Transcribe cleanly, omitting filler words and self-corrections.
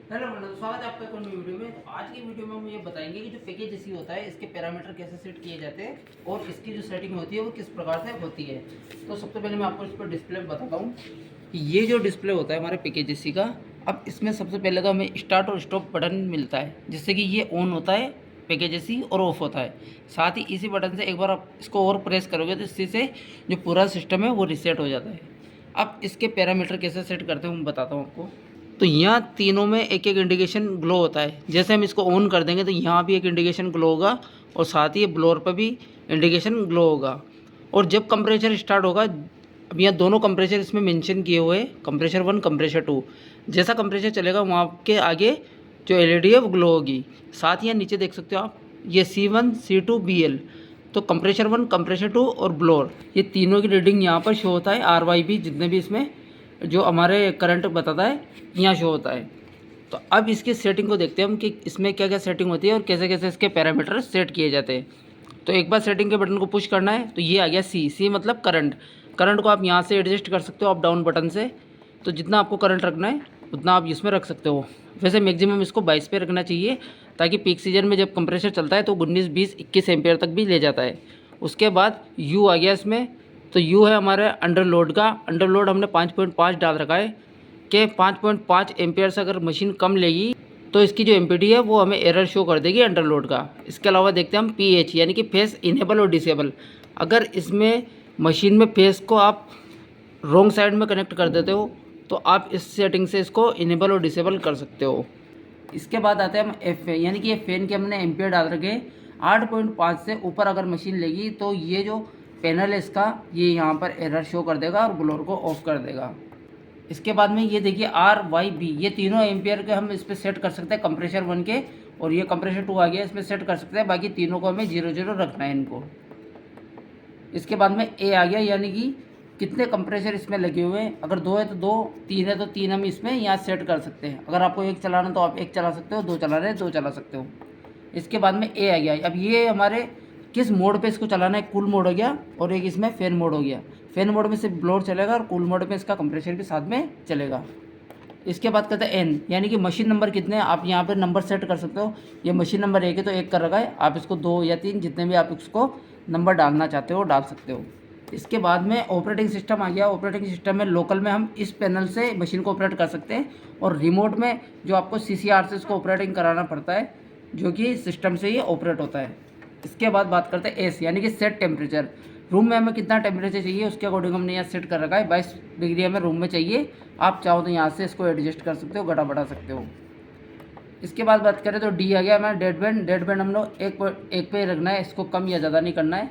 Hello friends, स्वागत है आपका एक और नई वीडियो में। तो आज की वीडियो में हम ये बताएंगे कि जो पैकेज एसी होता है इसके पैरामीटर कैसे सेट किए जाते हैं और इसकी जो सेटिंग होती है वो किस प्रकार से होती है। तो सबसे पहले मैं आपको इस पर डिस्प्ले बताता हूँ कि ये जो डिस्प्ले होता है हमारे पैकेज एसी का, अब इसमें सबसे पहले तो हमें स्टार्ट और स्टॉप बटन मिलता है, जिससे कि ये ऑन होता है पैकेज एसी और ऑफ होता है। साथ ही इसी बटन से एक बार आप इसको और प्रेस करोगे तो इसी से जो पूरा सिस्टम है वो रीसेट हो जाता है। अब इसके पैरामीटर कैसे सेट करते हैं मैं बताता हूँ आपको। तो यहाँ तीनों में एक एक इंडिकेशन ग्लो होता है। जैसे हम इसको ऑन कर देंगे तो यहाँ भी एक इंडिकेशन ग्लो होगा और साथ ही ब्लोअर पर भी इंडिकेशन ग्लो होगा। और जब कंप्रेसर स्टार्ट होगा, अब यहाँ दोनों कंप्रेसर इसमें मेंशन किए हुए हैं, कंप्रेसर 1 कंप्रेसर 2। जैसा कंप्रेसर चलेगा वहाँ के आगे जो एलईडी है वो ग्लो होगी। साथ ही यहाँ नीचे देख सकते हो आप, ये C1 C2 BL। तो कंप्रेसर 1 कंप्रेसर 2 और ब्लोअर, ये तीनों की रीडिंग यहाँ पर शो होता है। RYB जितने भी इसमें जो हमारे करंट बताता है यहाँ शो होता है। तो अब इसकी सेटिंग को देखते हैं हम कि इसमें क्या क्या सेटिंग होती है और कैसे कैसे इसके पैरामीटर सेट किए जाते हैं। तो एक बार सेटिंग के बटन को पुश करना है तो ये आ गया C मतलब करंट। करंट को आप यहाँ से एडजस्ट कर सकते हो अप डाउन बटन से। तो जितना आपको करंट रखना है उतना आप इसमें रख सकते हो। वैसे मैक्सिमम इसको 22 पे रखना चाहिए, ताकि पीक सीजन में जब कंप्रेसर चलता है तो 19 20 21 एम्पेयर तक भी ले जाता है। उसके बाद यू आ गया इसमें। तो यू है हमारे अंडरलोड का। अंडरलोड हमने 5.5 डाल रखा है कि 5.5 एम्पेयर से अगर मशीन कम लेगी तो इसकी जो एमपीडी है वो हमें एरर शो कर देगी अंडरलोड का। इसके अलावा देखते हैं हम पीएच यानी कि फेस इनेबल और डिसेबल। अगर इसमें मशीन में फेस को आप रॉन्ग साइड में कनेक्ट कर देते हो तो आप इस सेटिंग से इसको इनेबल और डिसेबल कर सकते हो। इसके बाद आते हैं हम एफ यानी कि ये फैन के हमने एम्पियर डाल रखे 8.5 से ऊपर अगर मशीन लेगी तो ये जो पैनल है इसका ये यहाँ पर एरर शो कर देगा और ब्लोअर को ऑफ कर देगा। इसके बाद में ये देखिए RYB, ये तीनों एम्पियर के हम इस पर सेट कर सकते हैं कंप्रेसर 1 के, और ये कंप्रेसर 2 आ गया इसमें सेट कर सकते हैं। बाकी तीनों को हमें 0 रखना है इनको। इसके बाद में A आ गया यानी कि कितने कंप्रेसर इसमें लगे हुए हैं। अगर 2 है तो 2, 3 है तो 3 हम इसमें यहाँ सेट कर सकते हैं। अगर आपको एक चलाना तो आप एक चला सकते हो, 2 चला रहे हैं 2 चला सकते हो। इसके बाद में A आ गया। अब ये हमारे किस मोड पे इसको चलाना है, कूल मोड हो गया और एक इसमें फैन मोड हो गया। फैन मोड में सिर्फ ब्लोअर चलेगा और कूल मोड में इसका कंप्रेसर भी साथ में चलेगा। इसके बाद कहते हैं N यानी कि मशीन नंबर कितने हैं, आप यहाँ पर नंबर सेट कर सकते हो। ये मशीन नंबर 1 है तो 1 कर रखा है, आप इसको 2 या 3 जितने भी आप इसको नंबर डालना चाहते हो डाल सकते हो। इसके बाद में ऑपरेटिंग सिस्टम आ गया। ऑपरेटिंग सिस्टम में लोकल में हम इस पैनल से मशीन को ऑपरेट कर सकते हैं, और रिमोट में जो आपको CCR से इसको ऑपरेटिंग कराना पड़ता है, जो कि सिस्टम से ही ऑपरेट होता है। इसके बाद बात करते हैं एस यानी कि सेट टेम्परेचर। रूम में हमें कितना टेम्परेचर चाहिए उसके अकॉर्डिंग हमने यहाँ सेट कर रखा है। 22 डिग्री हमें रूम में चाहिए। आप चाहो तो यहाँ से इसको एडजस्ट कर सकते हो, घटा बढ़ा सकते हो। इसके बाद बात करें तो डी आ गया हमारा डेड बैंड। डेड बैंड हम लोग एक पे रखना है, इसको कम या ज़्यादा नहीं करना है।